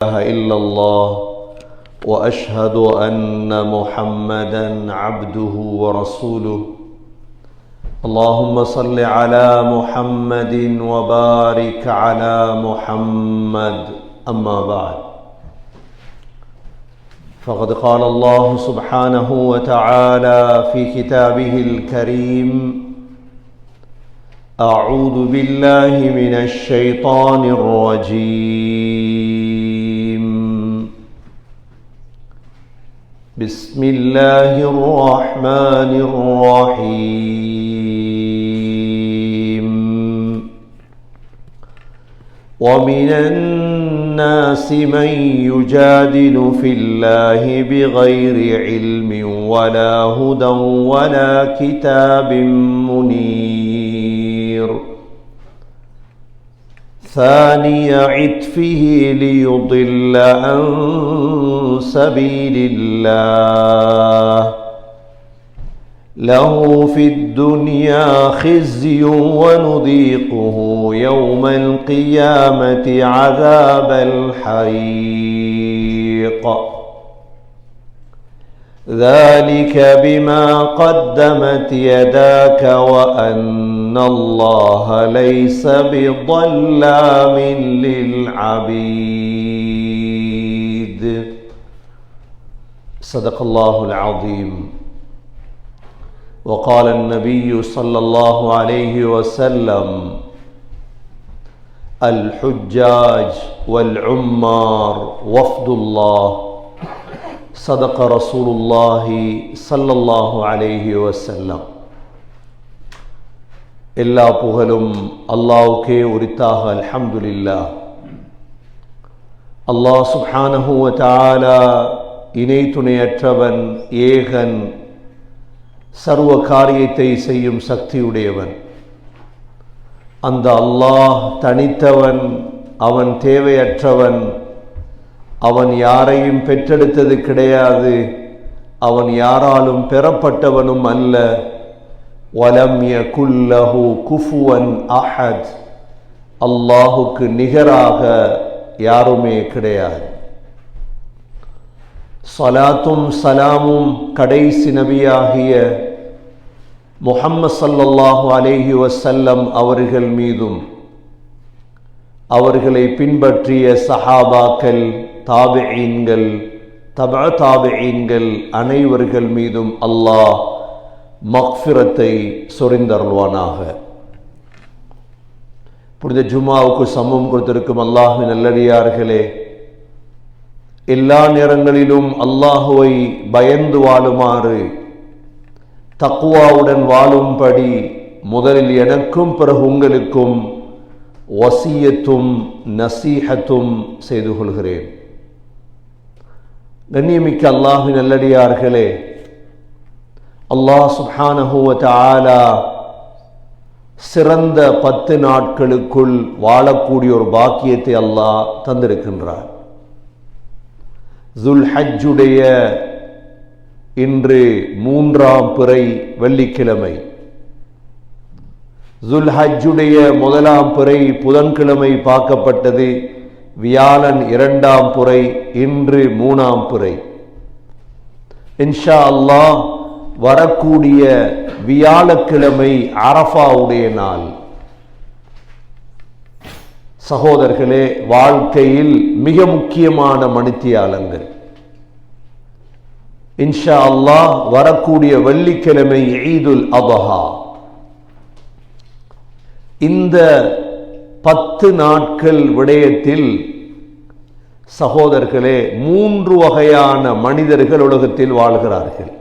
إلا الله وأشهد أن محمدا عبده ورسوله. اللهم صل على محمد وبارك على محمد. أما بعد، فقد قال الله سبحانه وتعالى في كتابه الكريم: أعوذ بالله من الشيطان الرجيم. بسم الله الرحمن الرحيم. ومن الناس من يجادل في الله بغير علم ولا هدى ولا كتاب منير. ثاني عطفه ليضل عن سبيل الله، له في الدنيا خزي ونذيقه يوم القيامة عذاب الحريق. ذلك بما قدمت يداك وأن الله ليس بظلام للعبيد. صدق الله العظيم. وقال النبي صلى الله عليه وسلم: الحجاج والعمار وفد الله. صدق رسول الله صلى الله عليه وسلم. எல்லா புகழும் அல்லாஹ்வுக்கே உரித்தாக. அல்ஹம்துலில்லாஹ். அல்லாஹ் சுப்ஹானஹு வ தஆலா இணை துணையற்றவன், ஏகன், சர்வ காரியத்தை செய்யும் சக்தியுடையவன். அந்த அல்லாஹ் தனித்தவன், அவன் தேவையற்றவன், அவன் யாரையும் பெற்றெடுத்தது கிடையாது, அவன் யாராலும் பெறப்பட்டவனும் அல்ல. வலம் யகுல் லஹு குஃபுவன் அஹத். அல்லாஹுக்கு நிகராக யாருமே கிடையாது. ஸலாத்தும் சலாமும் கடைசி நபியாகிய முஹம்மது ஸல்லல்லாஹு அலைஹி வஸல்லம் அவர்கள் மீதும், அவர்களை பின்பற்றிய சஹாபாக்கள், தாபிஈன்கள், தபஅ தாபிஈன்கள் அனைவர்கள் மீதும் அல்லாஹ் மக்ஃபிரத்தை சொரிந்தருள்வானாக. புனித ஜும்ஆவுக்கு சமூகம் கொடுத்திருக்கும் அல்லாஹ்வின் நல்லடியார்களே, எல்லா நேரங்களிலும் அல்லாஹுவை பயந்து வாழுமாறு, தக்வாவுடன் வாழும்படி முதலில் எனக்கும் பிறகு உங்களுக்கும் வசியத்தும் நசீஹத்தும் செய்து கொள்கிறேன். கண்ணியமிக்க அல்லாஹ்வின் நல்லடியார்களே, அல்லாஹ் சுப்ஹானஹு வ தஆலா சிறந்த 10 நாட்களுக்குள் வாழக்கூடிய ஒரு பாக்கியத்தை அல்லாஹ் தந்திருக்கின்றார். துல்ஹஜ்ஜுடைய இன்று 3ஆம் பிறை வெள்ளிக்கிழமை, துல்ஹஜ்ஜுடைய 1ஆம் பிறை புதன்கிழமை பார்க்கப்பட்டது, வியாழன் 2ஆம் பிறை, இன்று 3ஆம் பிறை. இன்ஷா அல்லாஹ் வரக்கூடிய வியாழக்கிழமை அரஃபாவுடைய நாள். சகோதரர்களே, வாழ்க்கையில் மிக முக்கியமான மணித்தியாலங்கள். இன்ஷா அல்லாஹ் வரக்கூடிய வெள்ளிக்கிழமை ஈதுல் அத்ஹா. இந்த 10 நாட்கள் விடயத்தில் சகோதரர்களே 3 வகையான மனிதர்கள் உலகத்தில் வாழ்கிறார்கள்.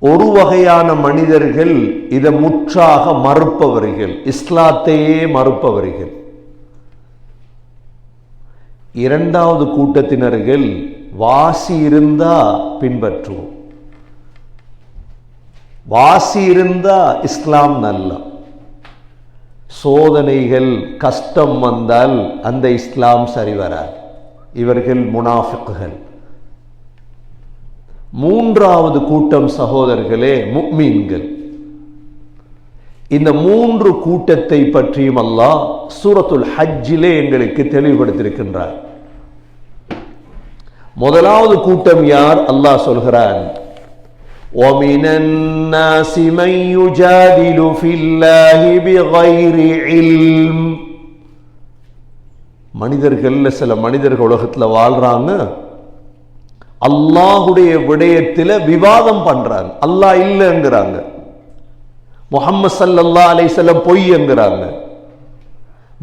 ஒரு வகையான மனிதர்கள் இதை முற்றாக மறுப்பவர்கள், இஸ்லாத்தையே மறுப்பவர்கள். இரண்டாவது கூட்டத்தினர்கள் வாசி இருந்தா பின்பற்றுவோம், வாசி இருந்தா இஸ்லாம் நல்ல, சோதனைகள் கஷ்டம் வந்தால் அந்த இஸ்லாம் சரி வராது. இவர்கள் முனாஃபிக்குகள். மூன்றாவது கூட்டம் சகோதரர்களே முஃமின்கள். இந்த மூன்று கூட்டத்தை பற்றியும் அல்லாஹ் சூரத்துல் ஹஜ்ஜிலே எங்களுக்கு தெளிவுபடுத்தியிருக்கின்றார். முதலாவது கூட்டம் யார்? அல்லாஹ் சொல்கிறான், وَمِنَ النَّاسِ مَن يُجَادِلُ فِي اللَّهِ بِغَيْرِ عِلْمٍ. மனிதர்கள்ல சில மனிதர்கள் உலகத்தில் வாழ்றாங்க, அல்லாஹுடைய விடயத்தில் விவாதம் பண்றாங்க. அல்லாஹ் இல்லைங்கிறாங்க, முஹம்மது ஸல்லல்லாஹு அலைஹி வஸல்லம் பொய் என்கிறாங்க,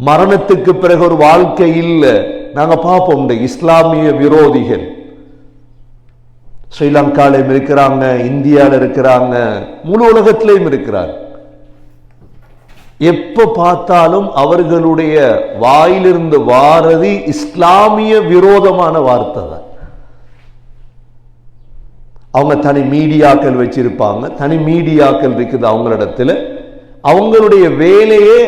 மரணத்துக்கு பிறகு ஒரு வாழ்க்கை இல்லை. நாங்க பார்ப்போம், இஸ்லாமிய விரோதிகள் ஸ்ரீலங்காலையும் இருக்கிறாங்க, இந்தியாவில் இருக்கிறாங்க, முழு உலகத்திலையும் இருக்கிறார். எப்ப பார்த்தாலும் அவர்களுடைய வாயிலிருந்து வாரதி இஸ்லாமிய விரோதமான வார்த்தை தான். அவங்க தனி மீடியாக்கள் வச்சிருப்பாங்க, தனி மீடியாக்கள் இருக்குது அவங்களிடத்துல. அவங்களுடைய வேலையே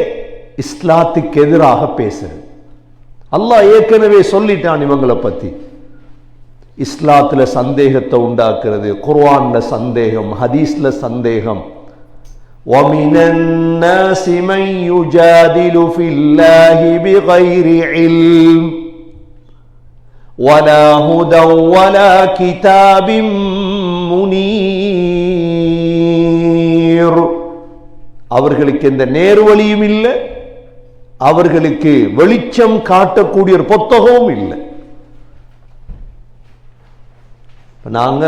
இஸ்லாத்துக்கு எதிராக பேசுறது. அல்லாஹ் ஏற்கனவே சொல்லிட்டான் இவங்களை பத்தி. இஸ்லாத்துல சந்தேகத்தை உண்டாக்குறது, குர்ஆன்ல சந்தேகம், ஹதீஸ்ல சந்தேகம். وَمِنَ النَّاسِ مَن يُجَادِلُ فِي اللَّهِ بِغَيْرِ عِلْمٍ وَلَا هُدًى وَلَا كِتَابٍ مُنِيرٍ. அவர்களுக்கு எந்த நேர்வழியும் இல்லை, அவர்களுக்கு வெளிச்சம் காட்டக்கூடிய ஒரு புத்தகமும் இல்லை. நாங்க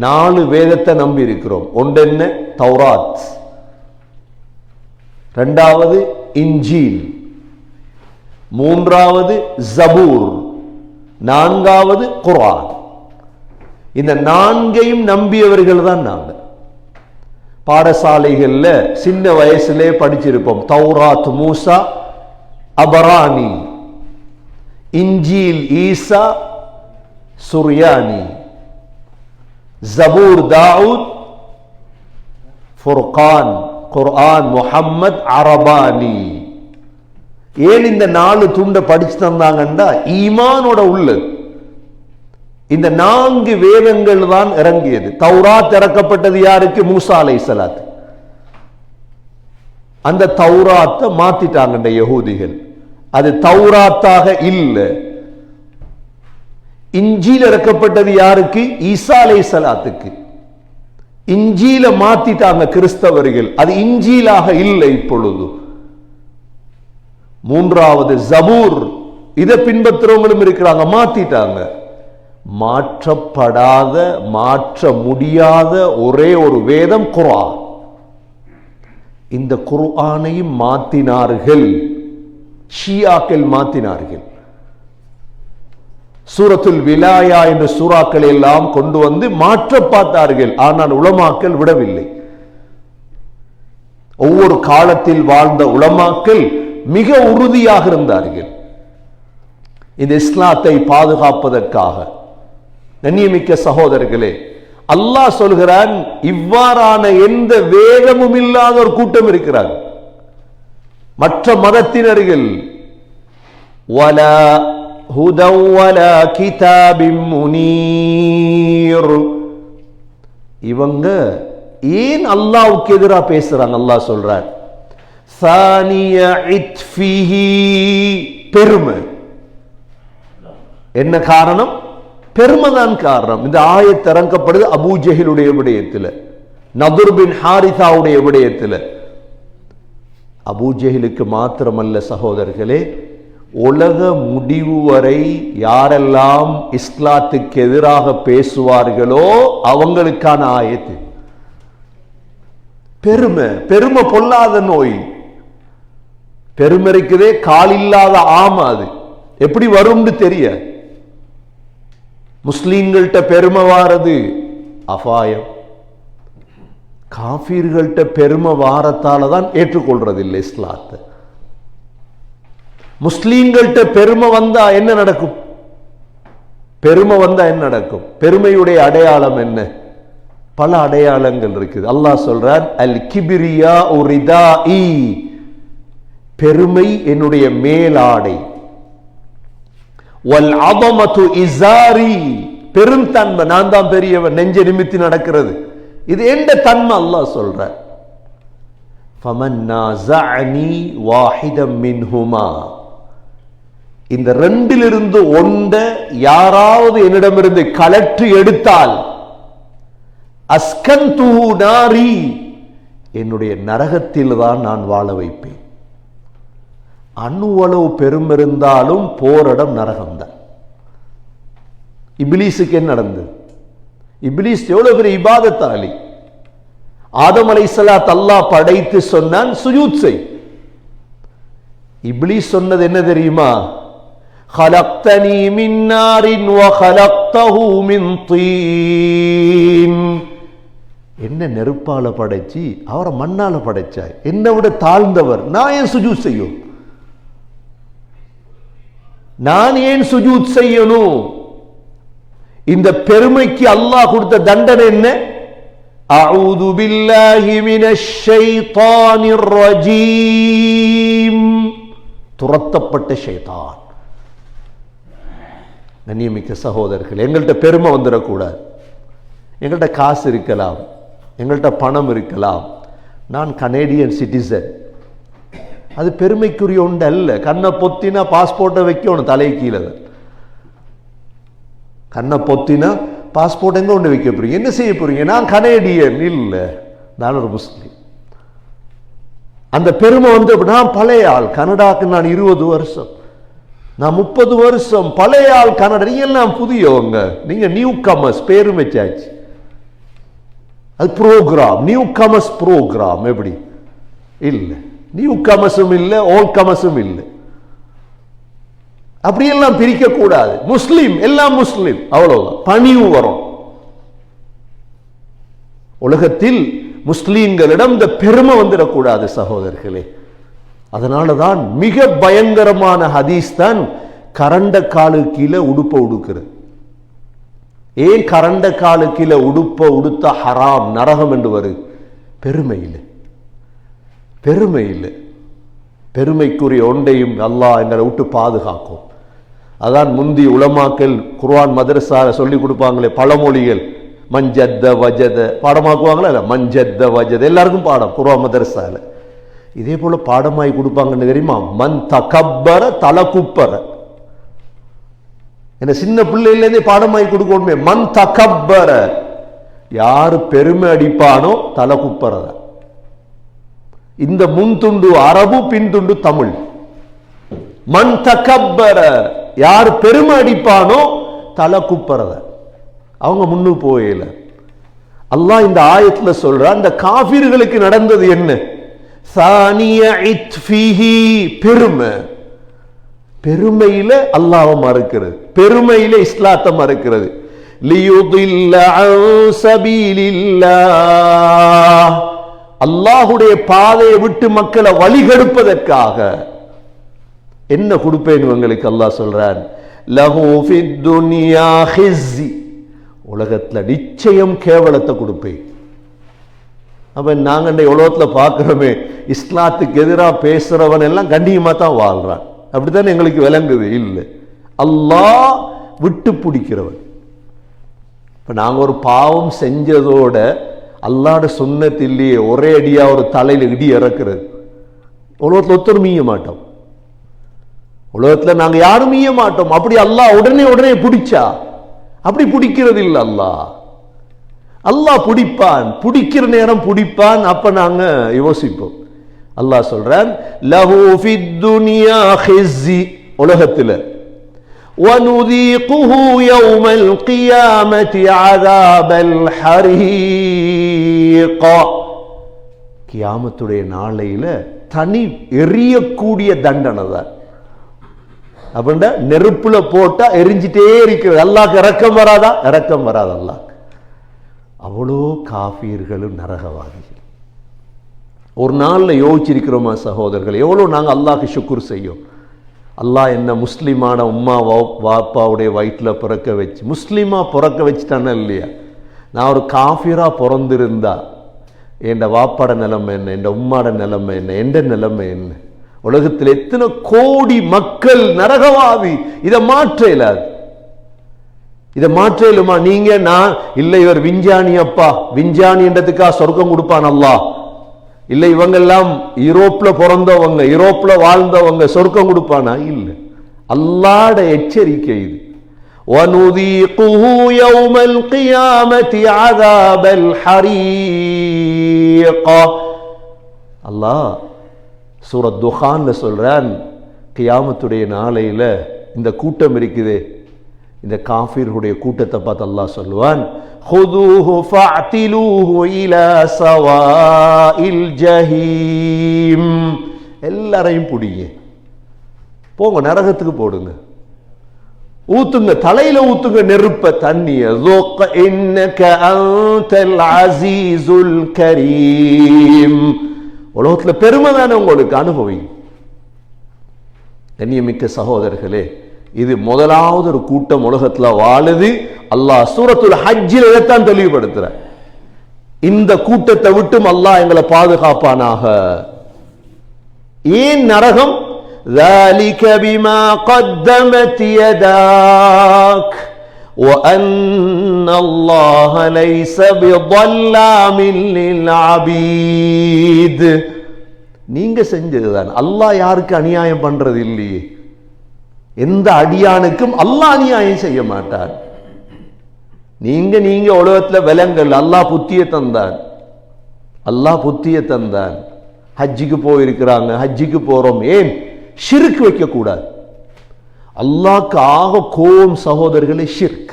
4 வேதத்தை நம்பி இருக்கிறோம். ஒன்று என்ன? தௌராத், இரண்டாவது இன்ஜீல், மூன்றாவது ஜபூர், நான்காவது குர்ஆன். இந்த 4ஐயும் நம்பியவர்கள் தான் நாங்க. பாடசாலைகள்ல சின்ன வயசுலே படிச்சிருப்போம். தௌராத் மூசா அபரானி, இன்ஜீல் ஈசா சுர்யானி, ஜபூர் தாவூத், ஃபுர்கான் குர்ஆன் முஹம்மத் அரபானி. ஏன் இந்த 4 துண்டை படிச்சு தந்தாங்கன்னா ஈமானோட உள்ளது. இந்த 4 வேதங்கள் தான் இறங்கியது. தௌராத் இறக்கப்பட்டது யாருக்கு? மூசா அலைஹிஸ்ஸலாத்து. அந்த தௌராத்தை மாத்திட்டாங்க யஹூதிகள், அது தௌராத்தாக இல்லை. இன்ஜீல் இறக்கப்பட்டது யாருக்கு? ஈசா அலைஹிஸ்ஸலாத்துக்கு. இன்ஜீல மாத்திட்டாங்க கிறிஸ்தவர்கள், அது இன்ஜீலாக இல்லை இப்பொழுது. மூன்றாவது ஜபூர், இதை பின்பற்றுறவங்களும் இருக்கிறாங்க, மாத்திட்டாங்க. மாற்றப்படாத, மாற்ற முடியாத ஒரே ஒரு வேதம் குர்ஆன். இந்த குர்ஆனையும் மாத்தினார்கள், ஷியாக்கள் மாத்தினார்கள். சூரத்துல் விலாயா என்ற சூறாக்கள் எல்லாம் கொண்டு வந்து மாற்ற பார்த்தார்கள். ஆனால் உலமாக்கள் விடவில்லை. ஒவ்வொரு காலத்தில் வாழ்ந்த உலமாக்கள் மிக உறுதியாக இருந்தார்கள் இந்த இஸ்லாத்தை பாதுகாப்பதற்காக. கண்ணியமிக்க சகோதரர்களே, அல்லாஹ் சொல்கிறான், இவ்வாறான எந்த வேதமும் இல்லாத ஒரு கூட்டம் இருக்கிறார். மற்ற மதத்தினர்கள் வலா ஹுதா வலா கிதாபின் முனீர், இவங்க ஏன் அல்லாஹ்வுக்கு எதிராக பேசுறாங்க? அல்லாஹ் சொல்றார், சானிய இத்ஃபிஹி, பெருமை. என்ன காரணம்? பெருமைதான் காரணம். இந்த ஆயத் இறங்கப்படுது அபூ ஜஹலுடைய விடயத்தில், நதுர் பின் ஹாரிசாவுடைய விடயத்தில். அபூ ஜஹலுக்கு மாத்திரமல்ல சகோதரர்களே, உலக முடிவு வரை யாரெல்லாம் இஸ்லாத்துக்கு எதிராக பேசுவார்களோ அவங்களுக்கான ஆயத்து. பெருமை, பெருமை பொல்லாத நோய். பெருமை இருக்குதே, கால் இல்லாத ஆமா, அது எப்படி வரும்னு தெரிய. முஸ்லீம்கள்ட்ட பெருமை வாரது அபாயம். காஃபிர்கள்ட்ட பெருமை வாரத்தால தான் ஏற்றுக்கொள்றது இல்லை இஸ்லாத்தை. முஸ்லீம்கள்ட்ட பெருமை வந்தா என்ன நடக்கும்? பெருமை வந்தா என்ன நடக்கும்? பெருமையுடைய அடையாளம் என்ன? பல அடையாளங்கள் இருக்குது. அல்லாஹ் சொல்றான், அல் கிபிரியா உரிதாஇ, பெருமை என்னுடைய மேலாடை. வல் அதமது இஸாரி, பெருந்தன்மை, நான் தான் பெரியவன், நெஞ்ச நிமித்தி நடக்கிறது, இது எந்த தன்மை? அல்லாஹ் சொல்ற. ஃபமன் நாஸஅனி வாஹிதம் மின்ஹுமா, இந்த ரெண்டிலிருந்து ஒன்றை யாராவது என்னிடமிருந்து கலற்றி எடுத்தால் அஸ்கன்துஹு நாரி, என்னுடைய நரகத்தில் தான் நான் வாழ வைப்பேன். அணுவளவு பெருமிருந்தாலும் போரிடம் நரகம்தான். இப்லீஸுக்கு என்ன நடந்தது? இப்லீஸ் எவ்வளவு பெரிய இபாதத்தாளி. ஆதம் அலைஹிஸ்ஸலாத் அல்லாஹ் படைத்து சொன்னான் சுஜூத் செய். இப்லீஸ் சொன்னது என்ன தெரியுமா? خلقتني من نار وخلقته من طين, என்ன நெருப்பால படைச்சி அவரை மண்ணால படைச்சாய், என்னை விட தாழ்ந்தவர், நான் ஏன் சுஜூத் செய்யும்? நான் ஏன் சுஜூத் செய்யணும்? இந்த பெருமைக்கு அல்லாஹ் கொடுத்த தண்டனை என்ன? அஊது பில்லாஹி மினஷ் ஷைத்தானிர் ரஜீம், துரத்தப்பட்ட ஷைத்தான். கண்ணியமிக்க சகோதரர்கள், எங்கள்கிட்ட பெருமை வந்துடக்கூடாது. எங்கள்கிட்ட காசு இருக்கலாம், எங்கள்கிட்ட பணம் இருக்கலாம். நான் கனேடியன் சிட்டிசன், அது பெருமைக்குரிய ஒன்று அல்ல. கண்ணை பொத்தினா பாஸ்போர்ட்டை வைக்கணும் தலை கீழே. கண்ணை பொத்தினா பாஸ்போர்ட் எங்க ஒன்று வைக்க போறீங்க? என்ன செய்ய போறீங்க? நான் கனேடியன் இல்லை, நான் ஒரு முஸ்லீம். அந்த பெருமை வந்து நான் பழைய ஆள். கனடாக்கு நான் 20 வருஷம், நான் 30 வருஷம் பழைய ஆள். கனடா நீங்க எல்லாம் புதியவங்க, நீங்க நியூ கமர்ஸ், பேரும் வச்சாச்சு. அது ப்ரோக்ராம், நியூ கமர்ஸ் ப்ரோக்ராம். எப்படி இல்லை? நியூ கமர்ஸும் இல்லை, ஓல்ட் கமர்ஸும் இல்லை. அப்படியெல்லாம் பிரிக்க கூடாது. முஸ்லீம் எல்லாம் முஸ்லீம், அவ்வளவுதான். பணிவு வரும். உலகத்தில் முஸ்லீம்களிடம் இந்த பெருமை வந்துடக்கூடாது சகோதரர்களே. அதனாலதான் மிக பயங்கரமான ஹதீஸ் தான் கரண்ட காலு கீழே உடுப்ப உடுக்கிறது. ஏன் கரண்ட காலு கீழே உடுப்ப உடுத்த ஹராம், நரகம் என்று வருது? பெருமை இல்லை, பெருமை இல்லை. பெருமைக்குரிய ஒன்றையும் அல்லாஹ் எங்களை விட்டு பாதுகாக்கும். அதான் முந்தி உலமாக்கள் குர்ஆன் மதரசால சொல்லி கொடுப்பாங்களே பழமொழிகள். மஞ்சத்த வஜத பாடமாக்குவாங்களா? இல்லை, மஞ்சத்த வஜத எல்லாருக்கும் பாடம் குர்ஆன் மதரசால. இதே போல பாடமாய் கொடுப்பாங்கன்னு தெரியுமா? மன் தகப்பர தலை குப்பர. என்ன சின்ன பிள்ளையிலேருந்தே பாடமாய் கொடுக்கணுமே. மன் தகப்பர, யாரு பெருமை அடிப்பானோ தலை குப்பரத. இந்த முன்துண்டு அரபு, பின்துண்டு தமிழ். மன் தகப்பர, யார் பெருமை அடிப்பானோ தலை குப்பரத. அவங்க முன்னு போயில. அல்லாஹ் இந்த ஆயத்துல சொல்ற அந்த காஃபிர்களுக்கு நடந்தது என்ன? சானிய இத்ஃபிஹி, பெருமை. பெருமையில அல்லாஹ்வை மறுக்கிறது, பெருமையில இஸ்லாத்தை மறுக்கிறது. லியுதில்ல அன் சபீலில்லாஹ், அல்லாஹ்வுடைய பாதையை விட்டு மக்களை வழிகெடுப்பதற்காக. என்ன கொடுப்பேன் உங்களுக்கு? அல்லாஹ் சொல்றான், லஹு ஃபித் துன்யா ஹிஸ்ஸி, உலகத்துல நிச்சயம் கேவலத்தை கொடுப்பேன். அப்ப நாங்க உலகத்துல பார்க்கிறோமே, இஸ்லாத்துக்கு எதிராக பேசுறவன் எல்லாம் கண்ணியமா தான் வாழ்றான். அப்படித்தான் எங்களுக்கு விளங்குது. இல்லை, அல்லாஹ் விட்டு பிடிக்கிறவன். இப்ப நாங்க ஒரு பாவம் செஞ்சதோட அல்லாஹ்வுடைய சுன்னத் இல்லையே, ஒரே அடியா ஒரு தலையில இடி இறக்குறது. உலகத்துல ஒருத்தர் மீய மாட்டோம், உலகத்துல நாங்க யாரும் மீய மாட்டோம். அப்படி அல்லாஹ் உடனே உடனே பிடிச்சா அப்படி பிடிக்கிறது இல்லை. அல்லாஹ் பிடிப்பான், பிடிக்கிற நேரம் பிடிப்பான். அப்ப நாங்க யோசிப்போம். அல்லாஹ் சொல்றான், லஹு ஃபித் துன்யா ஹிஸ்ஸி, உலகத்துல, وَنُذِيقُهُ يَوْمَ الْقِيَامَةِ عَذَابَ الْحَرِيقِ, கியாமத்துடைய நாளையில தனி எரியக்கூடிய தண்டனை தான். அப்படின்னா நெருப்புல போட்டா எரிஞ்சிட்டே இருக்கிறது. அல்லாஹ்க்கு இரக்கம் வராதா? இரக்கம் வராது அல்லாஹ். அவ்வளோ காஃபிர்களும் நரகவாதிகள். ஒரு நாள்ல யோசிச்சிருக்கிறோமா சகோதரர்கள்? எவ்வளோ நாங்கள் அல்லாஹ்க்கு ஷுக்குர் செய்யும். அல்லாஹ் என்ன முஸ்லிமான உம்மா வாப்பாவுடைய வயிற்றில் பிறக்க வச்சு முஸ்லீமா பிறக்க வச்சுட்டானே இல்லையா? நான் ஒரு காஃபிரா பிறந்திருந்தா என் வாப்பாட நிலைமை என்ன, என் உம்மாட நிலைமை என்ன, எந்த நிலைமை என்ன? உலகத்தில் எத்தனை கோடி மக்கள் நரகவாதி. இதை மாற்ற இயலாது. இதை மாற்ற இயலுமா? நீங்க நான் இல்லை, இவர் விஞ்ஞானி, அப்பா விஞ்ஞானி என்றதுக்கா சொர்க்கம் கொடுப்பான் அல்லாஹ்? இல்லை இவங்கெல்லாம் யூரோப்ல பிறந்தவங்க, யூரோப்ல வாழ்ந்தவங்க, சொர்க்கம் கொடுப்பானா? இல்லை. அல்லாஹ்வுடைய எச்சரிக்கை இது. وَنُذِيقُهُ يَوْمَ الْقِيَامَةِ عَذَابَ الْحَرِيقِ. அல்லாஹ் சூரத் துஹான்ல சொல்றான், கியாமத்துடைய நாளையில இந்த கூட்டம் இருக்குதே, இந்த காஃபிர்களுடைய கூட்டத்தை பார்த்து அல்லாஹ் சொல்லுவான், ஹுதூஹு ஃபஅதிலூஹு இலா ஸவாஇல் ஜஹீம். எல்லாரையும் பிடிங்க, போங்க நரகத்துக்கு போடுங்க, ஊத்துங்க, தலையில ஊத்துங்க நெருப்ப, தண்ணிய. ذُقْ إِنَّكَ أَنْتَ الْعَزِيزُ الْكَرِيمُ. உலகத்துல பெருமை தானே உங்களுக்கு, அனுபவிங்க. கண்ணியமிக்க சகோதரர்களே, இது முதலாவது ஒரு கூட்டம் உலகத்துல வாழுது. அல்லாஹ் சூரத்துல் ஹஜ்ஜில் இதைத்தான் தெளிவுபடுத்துற. இந்த கூட்டத்தை விட்டும் அல்லாஹ் எங்களை பாதுகாப்பானாக. ஏன் நரகம்? ذَلِكَ بِمَا قَدَّمَتْ يَدَاكَ وَأَنَّ اللَّهَ لَيْسَ بِظَلَّامٍ لِلْعَبِيدِ. நீங்க செஞ்சதுதான். அல்லாஹ் யாருக்கு அநியாயம் பண்றது இல்லையே. எந்த அடியானுக்கும் அல்லாஹ் அநியாயம் செய்ய மாட்டார். நீங்க உலகத்துல விலங்கல். அல்லாஹ் புத்திய தந்தான், அல்லாஹ் புத்திய தந்தான். ஹஜ்ஜிக்கு போயிருக்கிறாங்க, ஹஜ்ஜிக்கு போறோம். ஏன்? ஷிர்க் வைக்க கூடாது. அல்லாஹ்க்கு ஆக கோபம் சகோதரர்களே ஷிர்க்.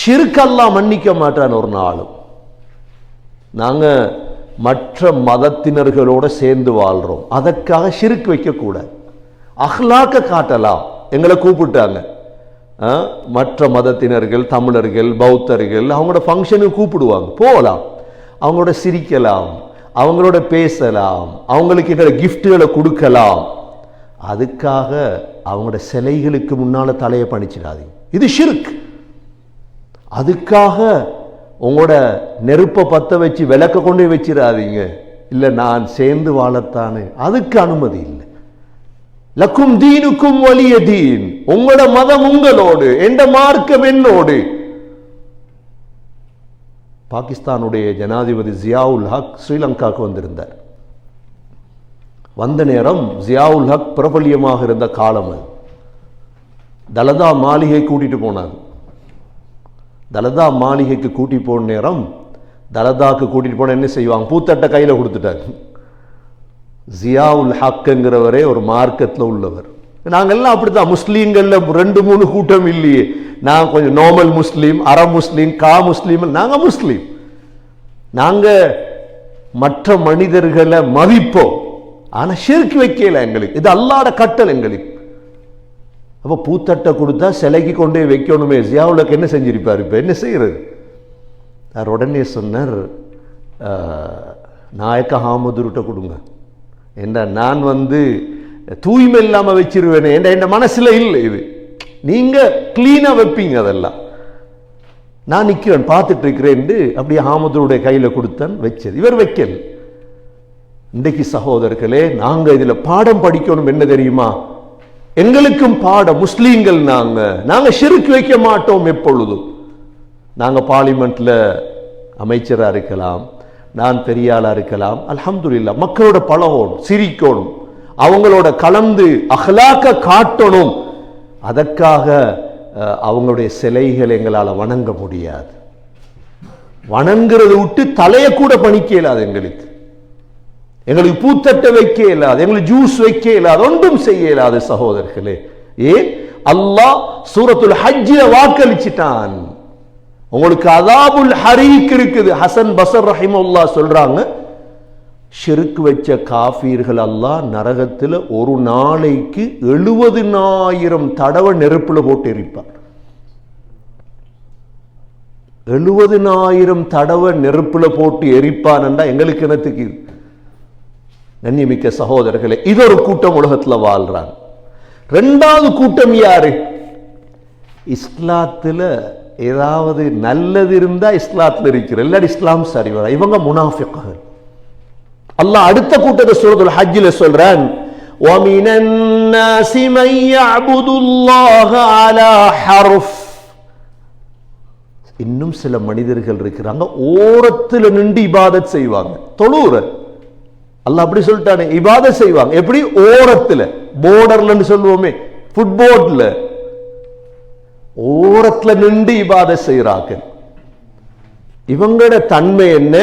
ஷிர்க் அல்லாஹ் மன்னிக்க மாட்டான் ஒரு நாளும். நாங்க மற்ற மதத்தினர்களோட சேர்ந்து வாழ்றோம், அதற்காக ஷிர்க் வைக்க கூடாது. அஹ்லாக்க காட்டலாம். எங்களை கூப்பிட்டாங்க மற்ற மதத்தினர்கள், தமிழர்கள், பௌத்தர்கள், அவங்களோட ஃபங்க்ஷனுக்கு கூப்பிடுவாங்க, போகலாம், அவங்களோட சிரிக்கலாம், அவங்களோட பேசலாம், அவங்களுக்கு எங்களை கிஃப்ட்டுகளை கொடுக்கலாம். அதுக்காக அவங்களோட சிலைகளுக்கு முன்னால தலையை பணிச்சிடாதீங்க, இது ஷிர்க். அதுக்காக உங்களோட நெருப்பை பத்த வச்சு விளக்க கொண்டு வச்சிடாதீங்க. இல்லை நான் சேர்ந்து வாழத்தானே, அதுக்கு அனுமதி இல்லை. லக்கும் தீனுக்கும் வலிய தீன். உங்களோட மதம் உங்களோடு, எந்த மார்க்கம் என்னோடு. பாகிஸ்தானுடைய ஜனாதிபதி ஜியாவுல் ஹக் ஸ்ரீலங்காவுக்கு வந்திருந்தார். வந்த நேரம் ஜியாவுல் ஹக் பிரபல்யமாக இருந்த காலம் அது. தலதா மாளிகை கூட்டிட்டு போனாங்க. தலதா மாளிகைக்கு கூட்டி போன நேரம், தலதாக்கு கூட்டிட்டு போன என்ன செய்வாங்க, பூத்தட்டை கையில் கொடுத்துட்டாங்க. ஜியாவுல் ஹக்ங்கிறவரே ஒரு மார்க்கத்தில் உள்ளவர். நாங்கள்லாம் அப்படித்தான், முஸ்லீம்கள்ல 2-3 கூட்டம் இல்லையே. நான் கொஞ்சம் நார்மல் முஸ்லீம், அரபு முஸ்லீம், கா முஸ்லீம். நாங்க முஸ்லீம். நாங்க மற்ற மனிதர்களை மதிப்போம், ஆனா ஷிர்க் வைக்கல எங்களுக்கு. இது அல்லாஹ்வுடைய கட்டளை எங்களுக்கு. அப்ப பூத்தட்டை கொடுத்தா சிலைக்கு கொண்டே வைக்கணுமே. ஜியாவுலுக்கு என்ன செஞ்சிருப்பார்? இப்ப என்ன செய்யறது? அவர் உடனே சொன்னார், நாயக்க ஹாமதுருட்ட கொடுங்க. என்ன நான் தூய்மை இல்லாம வச்சிருவேன், என் மனசுல இல்லை. இது நீங்க கிளீனா வைப்பீங்க, அதெல்லாம் நான் நிக்கிறேன் பார்த்துட்டு இருக்கிறேன். அப்படியே ஹாமதுருடைய கையில கொடுத்தேன், வச்சது. இவர் வைக்கல. இன்றைக்கு சகோதரர்களே, நாங்க இதுல பாடம் படிக்கணும். என்ன தெரியுமா? எங்களுக்கும் பாடம். முஸ்லீம்கள் நாங்க ஷிர்க் வைக்க மாட்டோம் எப்பொழுதும். நாங்க பார்லிமெண்ட்ல அமைச்சரா இருக்கலாம், நான் பெரியாளா இருக்கலாம். அல்ஹம்துலில்லாஹ், மக்களோட பழகணும், சிரிக்கணும், அவங்களோட கலந்து அஹ்லாக்க காட்டணும். அதற்காக அவங்களுடைய சிலைகளை எங்களால் வணங்க முடியாது. வணங்குறதை விட்டு தலையை கூட பணிக்க இயலாது எங்களுக்கு. எங்களுக்கு பூத்தட்டை வைக்க இயலாது, எங்களுக்கு ஜூஸ் வைக்க இயலாது, ஒன்றும் செய்ய இயலாது சகோதரர்களே. ஏன்? அல்லாஹ் சூரத்துல் ஹஜ்ஜில வாக்களிச்சிட்டான், உங்களுக்கு அதாபுல் ஹரீக் இருக்குது. ஹசன் பஸர் ரஹிமஹுல்லாஹ் சொல்றாங்க, ஷிர்க் வச்ச காஃபீர்கள் அல்லாஹ் நரகத்தில் ஒரு நாளைக்கு 70,000 தடவை நெருப்புல போட்டு எரிப்பார். 70,000 தடவை நெருப்புல போட்டு எரிப்பான்டா எங்களுக்கு என்னத்துக்கு? கண்ணியமிக்க சகோதரர்களே, இது ஒரு கூட்டம் உலகத்துல வாழ்றாங்க. 2வது கூட்டம் யாரு? இஸ்லாத்துல ஏதாவது நல்லது இருந்தா இஸ்லாத்துல இருக்கிற, இல்லாட்டி இஸ்லாம் சரி வர, இவங்க முனாஃபிக்குகள். அல்லாஹ் அடுத்த கூட்டத்தை சூரத்துல் ஹஜ்ஜில சொல்றான், وَمِنَ النَّاسِ مَن يَعْبُدُ اللَّهَ عَلَى حَرْفٍ. இன்னும் சில மனிதர்கள் இருக்கிறாங்க, ஓரத்தில் நின்று இபாதத் செய்வாங்க. தொழுற அல்லாஹ் அப்படி சொல்லிட்டானே, இபாதத் செய்வாங்க. எப்படி? ஓரத்தில், போர்டர்லன்னு சொல்லுவோமே, ஃபுட்போர்ட்ல ஓரத்தில் நின்று இபாதத் செய்கிறாங்க. இவங்களோட தன்மை என்ன?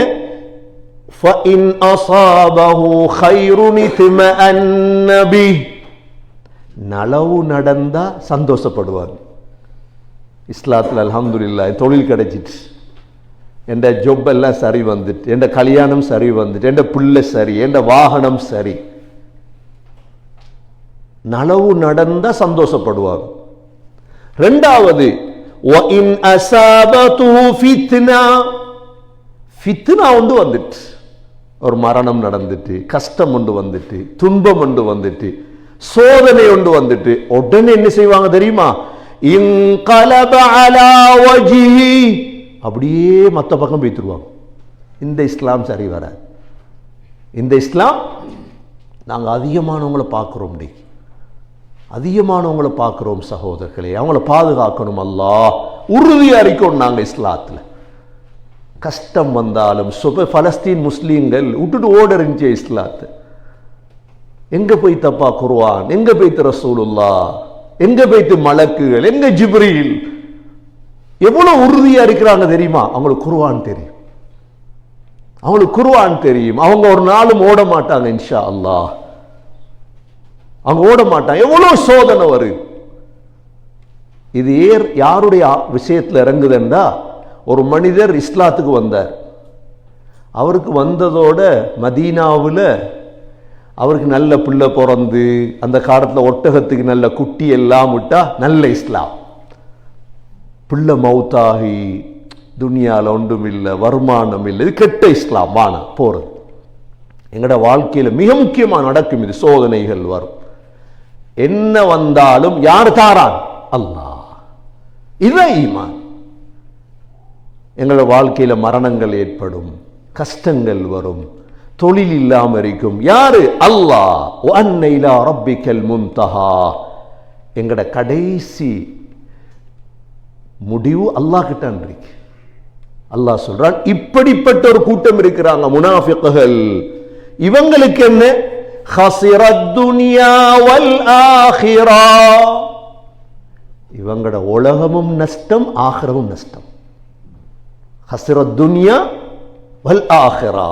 فَإِنْ أَصَابَهُ خَيْرٌ اطْمَأَنَّ بِهِ. நலவு நடந்தா சந்தோஷப்படுவாங்க. இஸ்லாத்தில் அல்ஹம்துலில்லாஹ் தொழில் கிடைச்சிட்டு, என் ஜொப் எல்லாம் சரி வந்துட்டு, என் கல்யாணம் சரி வந்துட்டு, என் பிள்ளை சரி, என் வாகனம் சரி, நலவு நடந்தா சந்தோஷப்படுவாங்க. ரெண்டாவது, وَإِنْ أَصَابَتْهُ فِتْنَةٌ. ஃபித்னா ஒன்று வந்துட்டு, ஒரு மரணம் நடந்துட்டு, கஷ்டம் ஒன்று வந்துட்டு, துன்பம் ஒன்று வந்துட்டு, சோதனை ஒன்று வந்துட்டு, உடனே என்ன செய்வாங்க தெரியுமா? இன்கலப அலா வஜ்ஹி, அப்படியே மற்ற பக்கம் போய்த்துருவாங்க. இந்த இஸ்லாம் சரி வராது. இந்த இஸ்லாம் நாங்கள் அதிகமானவங்களை பார்க்குறோம், அதிகமானவங்களை பார்க்குறோம் சகோதரர்களே. அவங்கள பாதுகாக்கணும், அல்லாஹ் உறுதியாக இருக்கணும். நாங்கள் இஸ்லாத்தில் கஷ்டம் வந்தாலும் பலஸ்தீன் முஸ்லீம்கள் விட்டுட்டு ஓட இருந்துச்சு இஸ்லாத்து. எங்க போய் தப்பா குர்ஆன், எங்க போய்த்து ரசூலுல்லாஹ், எங்க போய்த்து மலக்குகள், எங்க ஜிப்ரீல், எவ்வளவு உறுதியா இருக்கிறாங்க தெரியுமா? அவங்களுக்கு குர்ஆன் தெரியும், அவங்களுக்கு குர்ஆன் தெரியும். அவங்க ஒரு நாளும் ஓட மாட்டாங்க இன்ஷா அல்லாஹ், அவங்க ஓட மாட்டாங்க. எவ்வளவு சோதனை வருது. இது யாருடைய விஷயத்தில் இறங்குதுண்டா, ஒரு மனிதர் இஸ்லாத்துக்கு வந்தார். அவருக்கு வந்ததோட மதீனாவில் அவருக்கு நல்ல பிள்ளை பிறந்து, அந்த காலத்தில் ஒட்டகத்துக்கு நல்ல குட்டி எல்லாம் விட்டா நல்ல இஸ்லாம். பிள்ளை மௌத்தாகி துனியாவில் ஒன்றும் இல்லை, வருமானம் இல்லை, இது கெட்ட இஸ்லாம். வான போறது எங்கட வாழ்க்கையில் மிக முக்கியமாக நடக்கும். இது சோதனைகள் வரும். என்ன வந்தாலும் யார் தாரான்? அல்லாஹ். இதான் ஈமான். எங்களோட வாழ்க்கையில் மரணங்கள் ஏற்படும், கஷ்டங்கள் வரும், தொழில் இல்லாமல் இருக்கும். யாரு? அல்லாஹ். வஅன்ன இலா ரப்பிக்கல் முன்தஹா. எங்கட கடைசி முடிவு அல்லாஹ் கிட்ட இருக்கு. அல்லாஹ் சொல்றான், இப்படிப்பட்ட ஒரு கூட்டம் இருக்கிறாங்க முனாஃபிக்குகள். இவங்களுக்கு என்ன? ஹஸிரத் துன்யா வல் ஆখিরা. இவங்கட உலகமும் நஷ்டம், ஆখিরাவும் நஷ்டம். ஹஸிரத் துன்யா வல் ஆখিরা.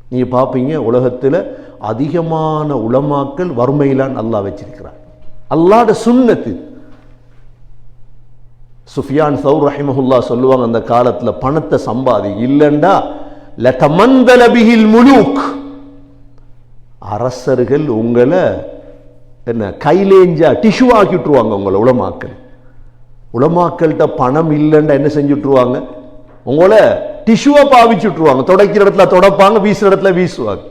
நீங்க பாப்பீங்க, உலகத்தில் அதிகமான உலமாக்கள் வறுமையிலான் அல்லாஹ் வச்சிருக்கிறார். அல்லாஹ்ட சுன்னத்து. சுஃபியான் சௌர் ரஹிமஹுல்லா சொல்லுவாங்க, அந்த காலத்தில் பணத்தை சம்பாதி இல்லைண்டா லதமந்தல பிஹில் முலூக். அரசர்கள் உங்களை என்ன கைலேஞ்சா டிஷ்யூ ஆக்கிட்டுருவாங்க உங்களை. உலமாக்கள், உலமாக்கள்கிட்ட பணம் இல்லைண்டா என்ன செஞ்சுட்டுருவாங்க? உங்களை டிஷ்யூவை பாவிச்சுட்டுருவாங்க. தொடக்கிற இடத்துல தொடப்பாங்க, வீசுற இடத்துல வீசுவாங்க.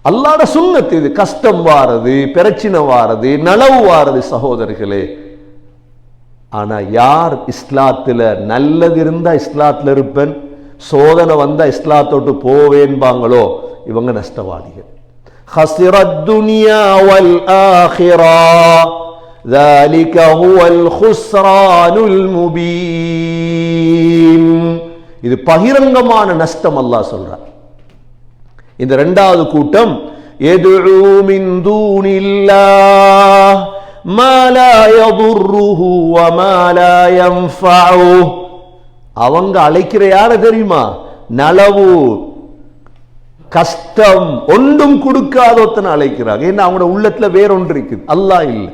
அல்லாஹ்ட சுன்னத்து இது. கஷ்டம் வாரது, பிரச்சனை வாரது, நலவு வாரது சகோதரர்களே. ஆனா யார் இஸ்லாத்துல நல்லது இருந்தா இஸ்லாத்துல இருப்பேன், சோதனை வந்தா இஸ்லாத்தோட்டு போவேன்பாங்களோ இவங்க நஷ்டவாதிகள். ஹஸிரத் துன்யா வல் ஆখিরা ذلك هو الخسران المبين. இது பகிரங்கமான நஷ்டம் அல்லாஹ் சொல்றார். இந்த இரண்டாவது கூட்டம் يدعو من دون الله ما لا يضره وما لا ينفعه. அவங்க அழைக்கிற யார தெரியுமா? நலவு கஷ்டம் ஒன்றும் கொடுக்காத ஒருத்தனை அழைக்கிறாங்க. ஏன்னா அவங்களோட உள்ளத்துல வேறொன்று இருக்குது, அல்லாஹ் இல்லை.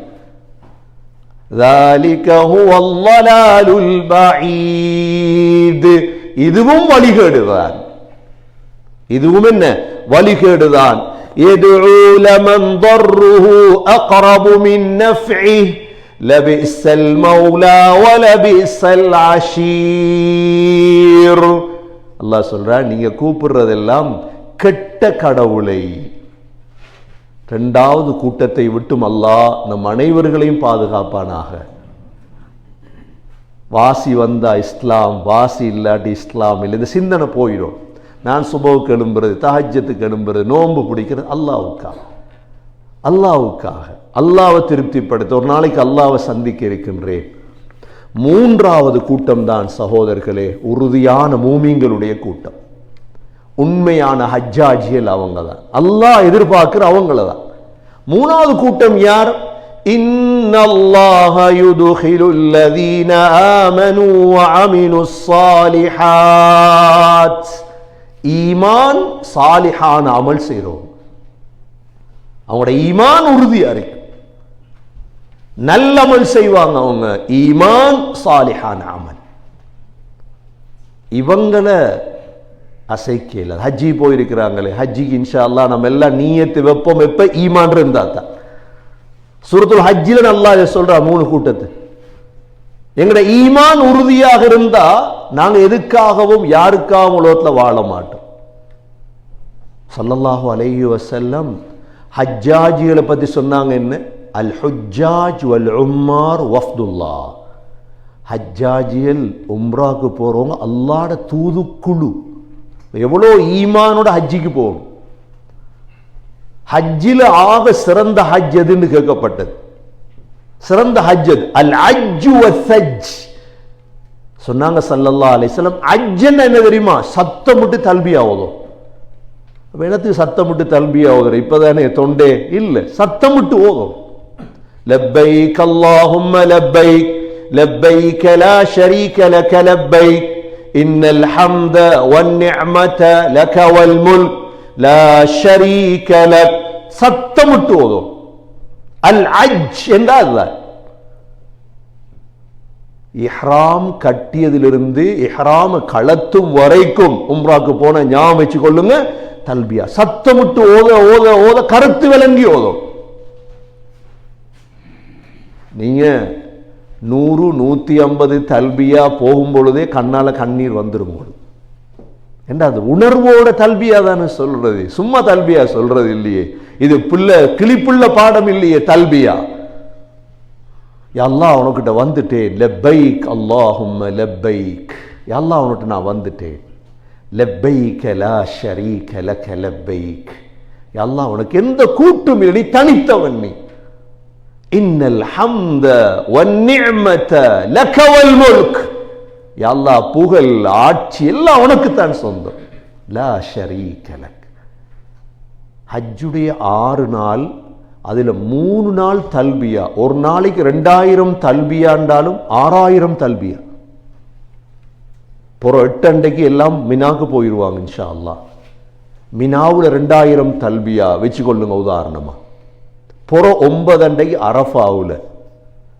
ذلك هو الضلال البعيد. இதுவும் வழிகேடுதான். இதுவும் என்ன? வழிகேடுதான். يدعو لمن ضره أقرب من نفعه لبئس المولى ولبئس العشير. அல்லாஹ் சொல்றான், நீங்க கூப்பிடுறதெல்லாம் கெட்ட கடவுளை. இரண்டாவது கூட்டத்தை விட்டும் அல்லாஹ் நம் அனைவர்களையும் பாதுகாப்பானாக. வாசி வந்தா இஸ்லாம், வாசி இல்லாட்டி இஸ்லாம் இல்லை. இந்த சிந்தனை போயிடும். நான் சுபவுக்கு எழும்புறது, தஹஜ்ஜத்துக்கு எழும்புறது, நோன்பு பிடிக்கிறது அல்லாஹ்வுக்காக, அல்லாஹ்வுக்காக, அல்லாஹ்வை திருப்திப்படுத்த. ஒரு நாளைக்கு அல்லாஹ்வை சந்திக்க இருக்கின்றேன். மூன்றாவது கூட்டம் தான் சகோதரர்களே உறுதியான மூமின்களுடைய கூட்டம். உண்மையான ஹஜ்ஜாஜிகள் அவங்க தான், அல்லாஹ் எதிர்பார்க்கிற அவங்கள தான். மூணாவது கூட்டம் யார்? இன்னல்லாஹ யுதுகிலுல் லதீன ஆமனூ வ அமிலுஸ் ஸாலிஹாத். ஈமான் சாலிஹான அமல் செய்றோம், அவங்களோட ஈமான் உறுதியா இருக்கு, நல்ல அமல் செய்வாங்க அவங்க, ஈமான் சாலிஹான அமல். இவங்களை அசைக்கல. ஹஜ்ஜி போயிருக்கிறாங்களே, ஹஜ்ஜிக்கு இன்ஷா அல்லாஹ் நம்ம எல்லாம் நீயத்து வெப்பம் எப்ப ஈமான் இருந்தா தான். சூரத்துல் ஹஜ்ஜில அல்லாஹ் சொல்றா மூணு கூட்டத்தை, எங்கட ஈமான் உறுதியாக இருந்தா நாங்க எதுக்காகவும் யாருக்காகவும் உலகத்துல வாழ மாட்டோம். ஸல்லல்லாஹு அலைஹி வஸல்லம் ஹஜ்ஜாஜிகளை பத்தி சொன்னாங்க என்ன? அல் ஹுஜ்ஜாஜ் வல் உம்மார் வஃப்துல்லாஹ். ஹஜ்ஜாஜிகள் உம்ராக்கு போறவங்க அல்லாஹ்வுடைய தூதுக்குழு. எவ்வளோ ஈமானோட ஹஜ்ஜிக்கு போகணும். ஹஜ்ஜில ஆக சிறந்த ஹஜ் எதுன்னு கேட்கப்பட்டது. சிறந்த ஹஜ் எது? அல் ஹஜ்ஜு வஸ்ஸஜ். சொன்னாங்க ஸல்லல்லாஹு அலைஹி வஸல்லம், ஹஜ்ஜுன்னா என்ன தெரியுமா? சத்தமிட்டு தல்பியா ஓதும். வேணத்துக்கு சத்தமிட்டு தல்பியா ஓதுற இப்பதானே தொண்டே இல்ல, சத்தமிட்டு ஓதும். லப்பைக் அல்லாஹும்ம லப்பைக் லப்பைக் லா ஷரீக லக லப்பைக் இன்னல் ஹம்த வன் நிஅமத லக வல் முல்க் லா ஷரீக லக். சத்தமிட்டு ஓதும். அல் ஹஜ் என்றால் இஹ்ராம் கட்டியதிலிருந்து இஹ்ராம் களத்தும் வரைக்கும் உம்ராக்கு போன ஞாபகம் வச்சு கொள்ளுங்க, தல்பியா சத்தமிட்டு ஓத ஓத ஓத கருத்து விளங்கி ஓதும். நீங்க 100 150 தல்பியா போகும் பொழுதே கண்ணால கண்ணீர் வந்துடும். என்ன அது உணர்வோட தல்பியா தானே சொல்றது, சும்மா தல்பியா சொல்றது இல்லையே. இது பிள்ளை கிளிப்புள்ள பாடம் இல்லையே தல்பியா. யா அல்லாஹ் உனக்கிட்ட வந்துட்டேன், லப்பைக் அல்லாஹும்ம லப்பைக், யா அல்லாஹ் உனக்கிட்ட நான் வந்துட்டேன், லப்பைக் லா ஷரீக லக லப்பைக், யா அல்லாஹ் உனக்கு எந்த கூட்டும் இல்லை, நீ தனித்தவன், நீ இன்னல் ஹம்த வன் நிஅமத லக வல் முல்க், யா அல்லாஹ் புகழ் ஆட்சி எல்லாம் உனக்கு தான் சொந்தம், லா ஷரீக லக். ஹஜ்ஜுடைய 6 நாள், அதுல 3 நாள் தல்பியா. ஒரு நாளைக்கு 2000 தல்பியாண்டாலும் 6000 தல்பியா. புற 8 அண்டைக்கு எல்லாம் மினாக்கு போயிடுவாங்க இன்ஷா அல்லாஹ். மினாவுல 2000 தல்பியா வச்சு கொள்ளுங்க உதாரணமா. புற 9 அண்டைக்கு அரஃபாவுல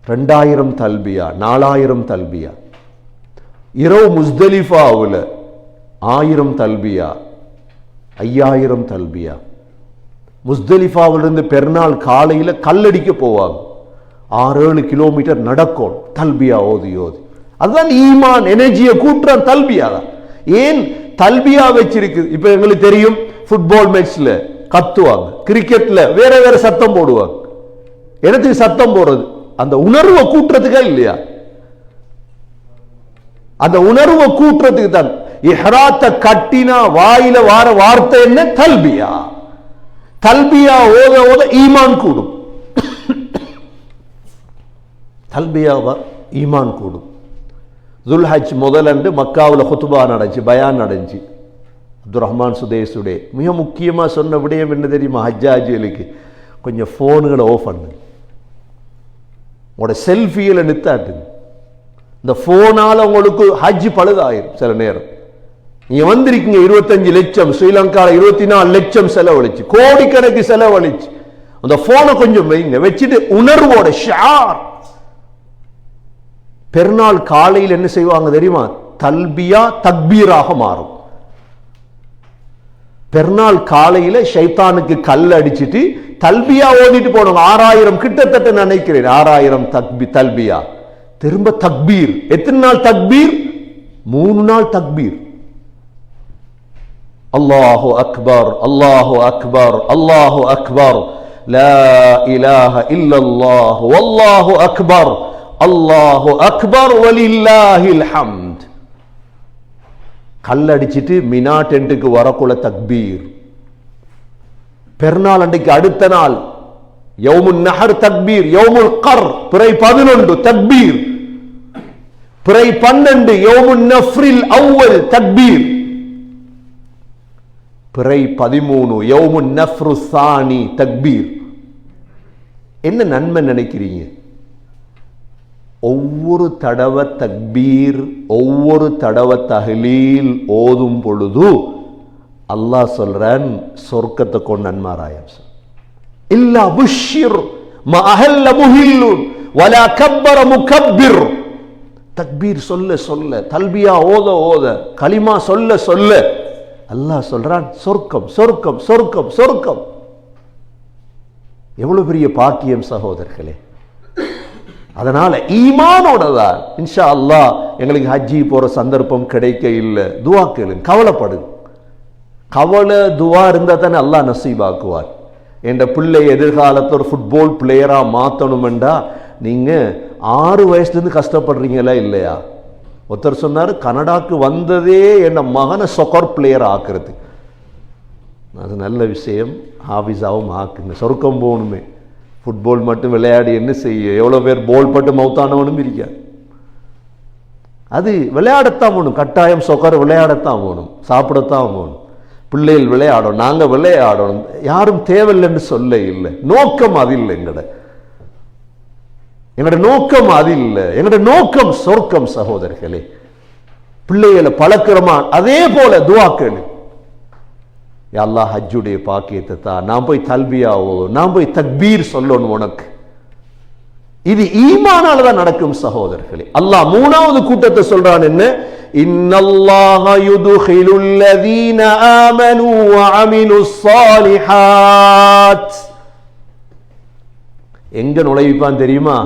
2000 தல்பியா, 4000 தல்பியா. இரவு முஸ்தலிஃபாவுல 1000 தல்பியா, 5000 தல்பியா. முஸ்தலிஃபாவிலிருந்து பெருநாள் காலையில கல்லடிக்க போவாங்க, 6-7 கிலோமீட்டர் நடக்கும் தல்பியா ஓதி ஓதி. அதுதான் ஈமான் எனர்ஜியை கூட்டுற தல்பியா தான். ஏன் தல்பியா வச்சிருக்கு? இப்ப எங்களுக்கு தெரியும், ஃபுட்பால் மேட்ச்ல கத்துவாங்க, கிரிக்கெட்ல வேற வேற சத்தம் போடுவாங்க. எனக்கு சத்தம் போடுறது அந்த உணர்வை கூட்டுறதுக்கா இல்லையா? அந்த உணர்வை கூட்டுறதுக்கு தான். இஹ்ராத்த கட்டினா வாயில வார வார்த்தை என்ன? தல்பியா. தல்பியா ஓத ஓத ஈமான் கூடும். தல்பியா ஈமான் கூடும். துல்ஹஜ் முதலண்டு மக்காவில் ஹுத்பா நடந்துச்சு, பயான் நடந்துச்சு. அப்துல் ரஹ்மான் சுதேசுடைய மிக முக்கியமா சொன்ன விடயம் என்ன தெரியுமா? ஹஜ்ஜாஜிகளுக்கு கொஞ்சம் போனுகளை ஓஃப் பண்ணு, உங்களோட செல்ஃபியில நித்தாட்டுங்க. இந்த போனால உங்களுக்கு ஹஜ் பழுதாயிரும். சில நேரம் நீங்க வந்திருக்கீங்க 25 லட்சம், ஸ்ரீலங்கால 24 லட்சம் செலவழிச்சு, கோடிக்கணக்கு செலவழிச்சு, அந்த போனை கொஞ்சம் வைங்க, வச்சுட்டு உணர்வோட ஷார். பெருநாள் காலையில் என்ன செய்வாங்க தெரியுமா? தல்பியா தக்பீராக மாறும். பெருநாள் காலையில ஷைத்தானுக்கு கல் அடிச்சிட்டு தல்பியா ஓதிட்டு போனோம். 6000 கிட்டத்தட்ட நினைக்கிறேன், 6000 தல்பியா. திரும்ப தக்பீர். எத்தனை நாள் தக்பீர்? 3 நாள் தக்பீர். அல்லாஹு அக்பர் அல்லாஹு அக்பர் அல்லாஹு அக்பர் லா இலாஹ இல்லல்லாஹ் வல்லாஹு அக்பர் அல்லாஹு அக்பர் வலில்லாஹில் ஹம்த். கல்லடிச்சிட்டு மினா டென்ட்டுக்கு வரக்குள்ள தக்பீர். பெருநாள் அன்றைக்கு அடுத்த நாள் யௌமுன் நஹர் தக்பீர், யௌமுல் கர் பிறை 11 தக்பீர். பிறை 12 யௌமுன் நஃப்ரில் அவ்வல் தக்பீர். பிறை 13 யௌமுன் நஃப்ரு சானி தக்பீர். என்ன நன்மை நினைக்கிறீங்க? ஒவ்வொரு தடவை தக்பீர், ஒவ்வொரு தடவை தஹ்லீல் ஓதும் பொழுது அல்லாஹ் சொல்றான் சொர்க்கத்தை கொண்டு நன்மாராயம். இல்லா புஷ்ஷிர் மா அஹல்ல முஹில்லுன் வலா கப்பர முகப்பிர். தக்பீர் சொல்ல சொல்ல, தல்பியா ஓத ஓத, கலிமா சொல்ல சொல்ல அல்லாஹ் சொல்றான் சொர்க்கம் சொர்க்கம் சொர்க்கம் சொர்க்கம். எவ்வளவு பெரிய பாக்கியம் சகோதரர்களே. அதனால ஈமானோட தான் இன்ஷா அல்லாஹ் எங்களுக்கு ஹஜ்ஜி போற சந்தர்ப்பம் கிடைக்க இல்லை. துவா கேளுங்க, கவலைப்படு. கவலை துவா இருந்தா தானே அல்லாஹ் நசீபாக்குவார். என்ற பிள்ளை எதிர்காலத்தில் ஒரு ஃபுட்பால் பிளேயரா மாற்றணுமெண்டா நீங்க 6 வயசுலேருந்து கஷ்டப்படுறீங்களா இல்லையா? ஒருத்தர் சொன்னார், கனடாக்கு வந்ததே என் மகனை சொக்கர் பிளேயர் ஆக்குறது. அது நல்ல விஷயம், ஹாஃபிஸாவும் ஆக்குங்க. சொர்க்கம் போகணுமே, ஃபுட்பால் மட்டும் விளையாடி என்ன செய்ய? எவ்வளோ பேர் போல் பட்டு மவுத்தானவனும் இருக்காது. அது விளையாடத்தான் போகணும், கட்டாயம் சொக்கர் விளையாடத்தான் போகணும், சாப்பிடத்தான் போகணும். பிள்ளைகள் விளையாடணும், நாங்கள் விளையாடணும். யாரும் தேவையில்லைன்னு சொல்ல இல்லை. நோக்கம் அது இல்லை. எங்களோட நோக்கம் அது இல்லை. எங்களோட நோக்கம் சொர்க்கம் சகோதரர்களே. பிள்ளைகளை பழக்கிறோமா? அதே போல துஆக்கள். யா அல்லாஹ் ஹஜ்ஜுடைய பாக்கியத்தை தான், நான் போய் தல்பியாவோ, நான் போய் தக்பீர் சொல்லணும் உனக்கு. இது ஈமானால தான் நடக்கும் சகோதரர்களே. அல்லாஹ் 3வது கூட்டத்தை சொல்றான் என்ன? இன்னல்லாஹ யுதுகிலுல் லதீன ஆமனூ வ அமிலுஸ் ஸாலிஹாத். எங்க நுழைவிப்பான் தெரியுமா?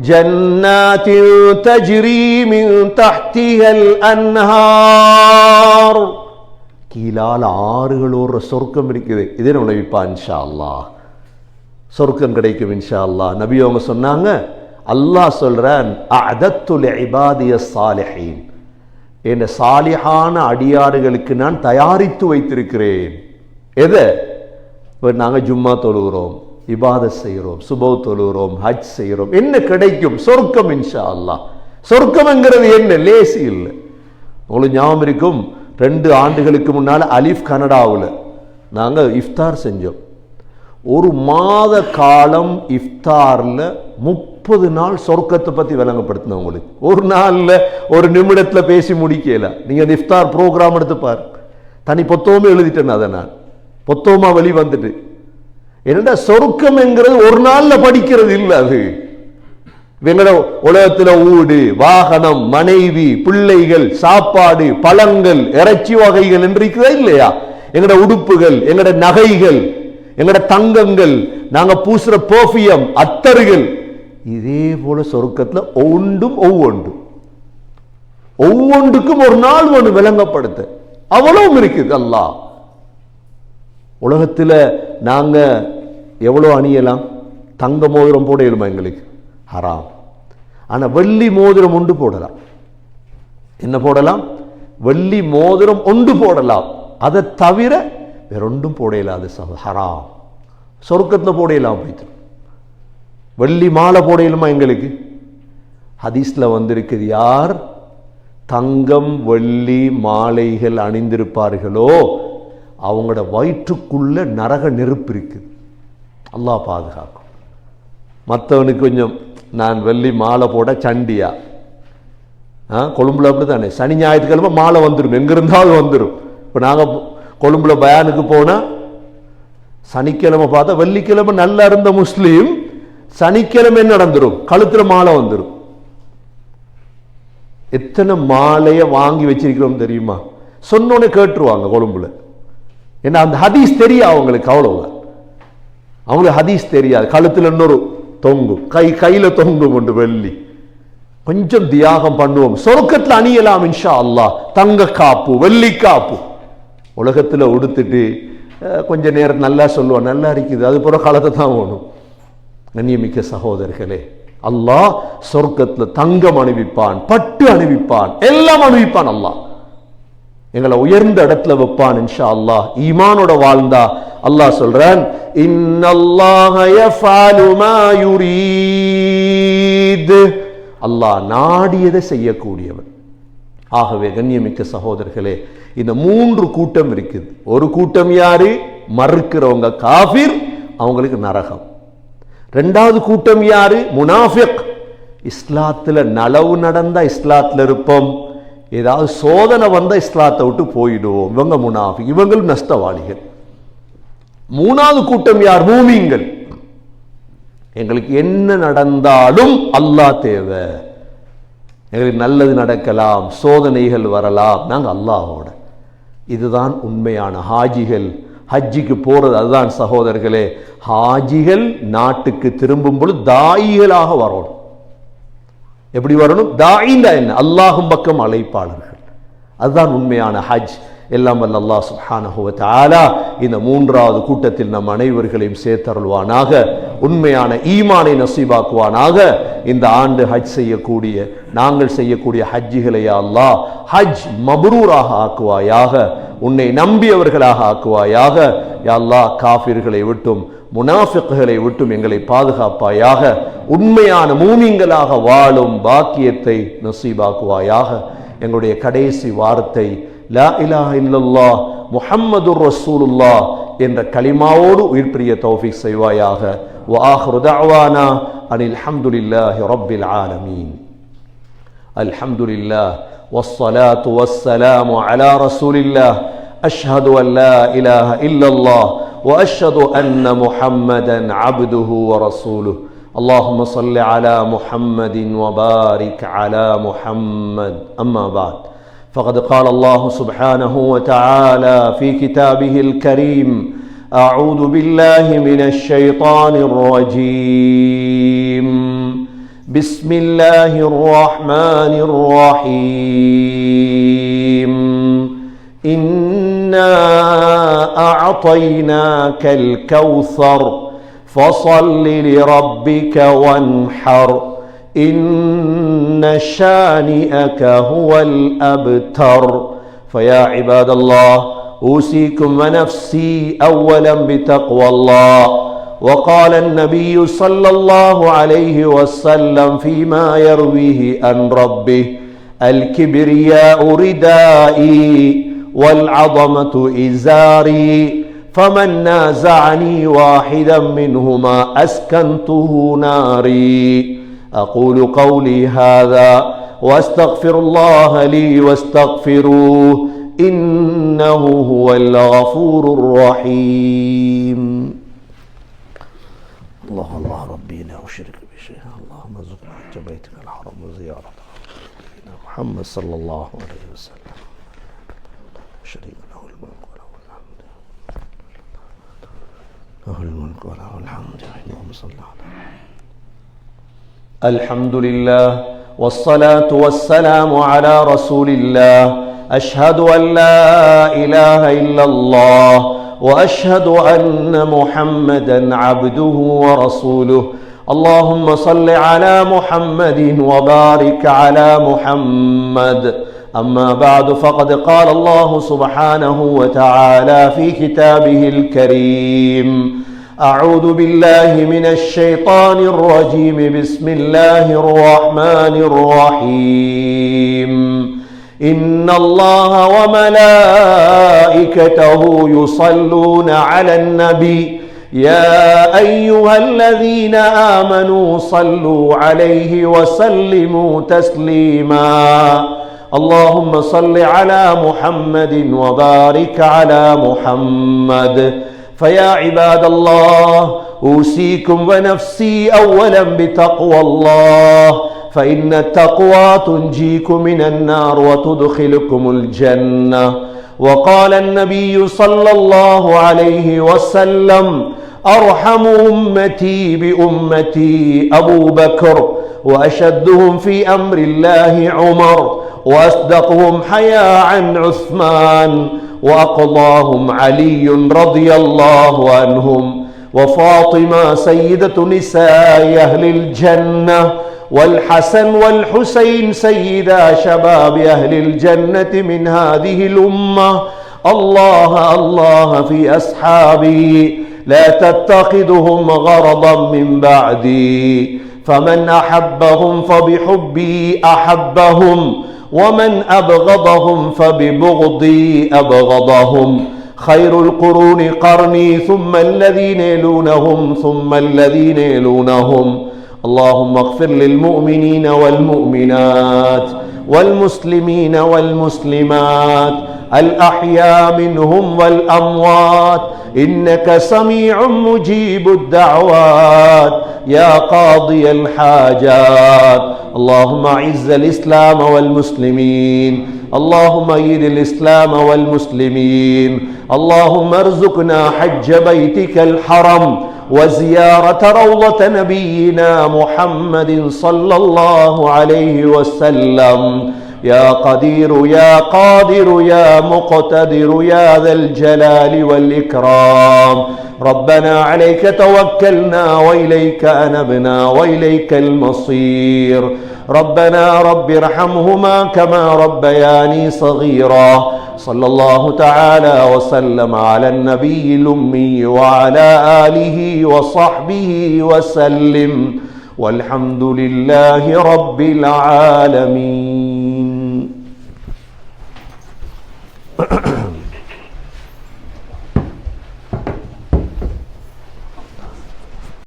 ஜன்னாத்தின் தஜ்ரி மின் தஹ்திஹல் அன்ஹார். கீழால் ஆறுகள் ஓடுற சொர்க்கம் இருக்குது. இதே நுழைவிப்பான் இன்ஷா அல்லாஹ். சொர்க்கம் கிடைக்கும் இன்ஷா அல்லாஹ். நபி அவங்க சொன்னாங்க, அல்லாஹ் சொல்றான், அஅதத்து லிஇபாதியஸ் ஸாலிஹீன். என் சாலிஹான அடியாறுகளுக்கு நான் தயாரித்து வைத்திருக்கிறேன். எதை? நாங்கள் ஜும்மா தொழுகிறோம், இபாதத் செய்கிறோம், சுபஹ் தொழுகிறோம், ஹஜ் செய்கிறோம், என்ன கிடைக்கும்? சொர்க்கம் இன்ஷா அல்லாஹ். சொர்க்கம்ங்கிறது என்ன? லேசி இல்லை. உங்களுக்கு ஞாபகம் இருக்கும், 2 ஆண்டுகளுக்கு முன்னால் அலிஃப் கனடாவில் நாங்கள் இஃப்தார் செஞ்சோம். ஒரு மாத காலம் இஃப்தாரில் 30 நாள் சொர்க்கத்தை பற்றி விளங்கப்படுத்தினோம். உங்களுக்கு ஒரு நாளில் ஒரு நிமிடத்தில் பேசி முடிக்கல. நீங்கள் அந்த இஃப்தார் ப்ரோக்ராம் எடுத்து பாரு. தனி பொத்தோமே எழுதிட்டேன். அதை நான் பொத்தோமா வெளி வந்துட்டு என்னடா சொர்க்கம் என்கிறது ஒரு நாளில் படிக்கிறது இல்லை. அது எங்களோட உலகத்தில் வீடு, வாகனம், மனைவி, பிள்ளைகள், சாப்பாடு, பழங்கள், இறைச்சி வகைகள் என்று இருக்குதா இல்லையா? எங்களோட உடுப்புகள், எங்களோட நகைகள், எங்களோட தங்கங்கள், நாங்க பூசுற பெர்ஃபியூம், அத்தர்கள், இதே போல சொர்க்கத்தில் ஒவ்வொன்றுக்கும் ஒரு நாள் ஒன்று விளங்கப்படுத்த அவ்வளவும் இருக்குது. அல்லாஹ் உலகத்தில் நாங்க எவ்வளோ அணியலாம்? தங்க மோதிரம் போட இயலுமா? எங்களுக்கு ஹராம். ஆனா வெள்ளி மோதிரம் ஒன்று போடலாம். என்ன போடலாம்? வெள்ளி மோதிரம் ஒன்று போடலாம். அதை தவிர வேறொன்றும் போட இயலாது. ஹராம். சொர்க்கத்தில் போட இயலாம். போயிட்டு வெள்ளி மாலை போட இயலுமா? எங்களுக்கு ஹதீஸ்ல வந்திருக்குது, யார் தங்கம் வெள்ளி மாலைகள் அணிந்திருப்பார்களோ அவங்களோட வயிற்றுக்குள்ள நரக நெருப்பு இருக்குது. அல்லாஹ் பாதுகாக்கும். மற்றவனுக்கு கொஞ்சம் நான் வெள்ளி மாலை போட சண்டியா, கொழும்புல அப்படி தானே, சனி ஞாயிற்றுக்கிழமை மாலை வந்துடும், எங்கிருந்தாலும் வந்துடும். இப்போ நாங்கள் கொழும்புல பயானுக்கு போனால் சனிக்கிழமை பார்த்தா, வெள்ளிக்கிழமை நல்லா இருந்த முஸ்லீம் சனிக்கிழமை நடந்துடும், கழுத்தில் மாலை வந்துடும். எத்தனை மாலையை வாங்கி வச்சிருக்கிறோம் தெரியுமா? சொன்னோன்னே கேட்டுருவாங்க கொழும்புல. ஏன்னா அந்த ஹதீஸ் தெரியும் அவங்களுக்கு, அவ்வளவுதான். அவங்களுக்கு ஹதீஸ் தெரியாது. கழுத்தில் இன்னொரு தொங்கும், கையில தொங்கும் கொண்டு வெள்ளி. கொஞ்சம் தியாகம் பண்ணுவோம், சொர்க்கத்தில் அணியலாம் இன்ஷா அல்லாஹ். தங்க காப்பு, வெள்ளி காப்பு உலகத்தில் உடுத்துட்டு கொஞ்ச நேரம் நல்லா சொல்லுவான், நல்லா இருக்குது, அது போல காலத்தை தான் வேணும். கண்ணியமிக்க சகோதரர்களே, அல்லாஹ் சொர்க்கத்தில் தங்கம் அணிவிப்பான், பட்டு அணிவிப்பான், எல்லாம் அணிவிப்பான். அல்லாஹ் எங்களை உயர்ந்த இடத்துல வைப்பான் இன்ஷா அல்லாஹ். ஈமானோட வாழ்ந்தா அல்லாஹ் சொல்றான், இன்னல்லாஹ யஃஅலு மா யுரீத் அல்லாஹ் நாடியதை செய்யக்கூடியவன். ஆகவே கண்ணியமிக்க சகோதரர்களே, இந்த 3 கூட்டம் இருக்குது. ஒரு கூட்டம் யாரு? மறுக்கிறவங்க, காஃபிர், அவங்களுக்கு நரகம். 2வது கூட்டம் யாரு? முனாஃபிக். இஸ்லாத்துல நலவு நடந்தா இஸ்லாத்துல இருப்போம், ஏதாவது சோதனை வந்தா இஸ்லாத்தை விட்டு போயிடுவோம். இவங்க முனாஃபிக், இவங்களும் நஷ்டவாளிகள். 3வது கூட்டம் யார்? மூமின்கள். எங்களுக்கு என்ன நடந்தாலும் அல்லாஹ் தேவை, எங்களுக்கு நல்லது நடக்கலாம், சோதனைகள் வரலாம், நாங்கள் அல்லாஹோட. இதுதான் உண்மையான ஹாஜிகள். ஹஜ்ஜிக்கு போறது அதுதான் சகோதரர்களே. ஹாஜிகள் நாட்டுக்கு திரும்பும் பொழுது தாயிகளாக வரணும். எப்படி வரணும்? தாயிண்டா என்ன? அல்லாஹும் பக்கம் அழைப்பாளர்கள். அதுதான் உண்மையான ஹஜ். எல்லாம் வல்ல அல்லாஹ் சுப்ஹானஹு வ தஆலா இந்த 3வது கூட்டத்தில் நம் அனைவர்களையும் சேர்த்தருள்வானாக. உண்மையான ஈமானை நசீபாக்குவானாக. இந்த ஆண்டு ஹஜ் செய்யக்கூடிய நாங்கள் செய்யக்கூடிய ஹஜ்ஜிகளை யா அல்லாஹ் ஹஜ் மப்ரூராக ஆக்குவாயாக, உன்னை நம்பியவர்களாக ஆக்குவாயாக. யா அல்லாஹ் காஃபிர்களை விட்டும் முனாஃபிக்குகளை விட்டும் எங்களை பாதுகாப்பாயாக. உண்மையான மூமின்களாக வாழும் பாக்கியத்தை நசீபாக்குவாயாக. எங்களுடைய கடைசி வார்த்தை லா இலாஹ இல்லல்லாஹ் முஹம்மதுர் ரசூலுல்லாஹ் என்ற கலிமாவோடு உயிர் பிரிய தௌஃபீக் செய்வாயாக. வ ஆகிரு தஅவானா அனில் ஹம்துலில்லாஹி ரப்பில் ஆலமீன். அல்ஹம்துலில்லாஹ் வஸ்ஸலாத்து வஸ்ஸலாமு அலா ரசூலில்லாஹ். அஷ்ஹது அன் லா இலாஹ இல்லல்லாஹ் வ அஷ்ஹது அன்ன முஹம்மதன் அப்துஹு வ ரசூலுஹு. اللهم صل على محمد وبارك على محمد. أما بعد، فقد قال الله سبحانه وتعالى في كتابه الكريم: أعوذ بالله من الشيطان الرجيم، بسم الله الرحمن الرحيم، إنا أعطيناك الكوثر فصل لربك وانحر إن شانئك هو الأبتر. فيا عباد الله، أوصيكم ونفسي أولا بتقوى الله. وقال النبي صلى الله عليه وسلم فيما يرويه عن ربه: الكبرياء ردائي والعظمة إزاري، فمن نازعني واحدا منهما أسكنته ناري. أقول قولي هذا وأستغفر الله لي واستغفروه إنه هو الغفور الرحيم. الله الله ربي لا أشرك بشيء، اللهم ارزقنا حج بيتك الحرام وزيارة محمد صلى الله عليه وسلم. شريك له الملك وله الحمد، له الملك وله الحمد. اللهم صل على الحمد لله والصلاة والسلام على رسول الله. أشهد أن لا إله إلا الله وأشهد أن محمدا عبده ورسوله. اللهم صل على محمد وبارك على محمد. أما بعد، فقد قال الله سبحانه وتعالى في كتابه الكريم: أعوذ بالله من الشيطان الرجيم، بسم الله الرحمن الرحيم. إن الله وملائكته يصلون على النبي، يا أيها الذين آمنوا صلوا عليه وسلموا تسليما. اللهم صل على محمد وبارك على محمد. فيا عباد الله، أوصيكم ونفسي أولا بتقوى الله، فإن التقوى تنجيكم من النار وتدخلكم الجنة. وقال النبي صلى الله عليه وسلم: أرحم أمتي بأمتي أبو بكر، وأشدهم في أمر الله عمر، وأصدقهم حياء عثمان، وأقضاهم علي رضي الله عنهم، وفاطمة سيدة نساء أهل الجنة، والحسن والحسين سيدا شباب أهل الجنة من هذه الأمة. الله الله في أصحابي، لا تتخذهم غرضا من بعدي، فمن أحبهم فبحبي أحبهم ومن أبغضهم فببغضي أبغضهم خير القرون قرني ثم الذين يلونهم ثم الذين يلونهم اللهم اغفر للمؤمنين والمؤمنات والمسلمين والمسلمات الأحياء منهم والأموات إنك سميع مجيب الدعوات يا قاضي الحاجات اللهم أعز الإسلام والمسلمين اللهم أيد الإسلام والمسلمين اللهم ارزقنا حج بيتك الحرم وزيارة روضة نبينا محمد صلى الله عليه وسلم يا قدير يا قادر يا مقتدر يا ذا الجلال والإكرام ربنا عليك توكلنا وإليك أنبنا وإليك المصير ربنا رب ارحمهما كما ربياني صغيرا صلى الله تعالى وسلم على النبي الأمي وعلى آله وصحبه وسلم والحمد لله رب العالمين.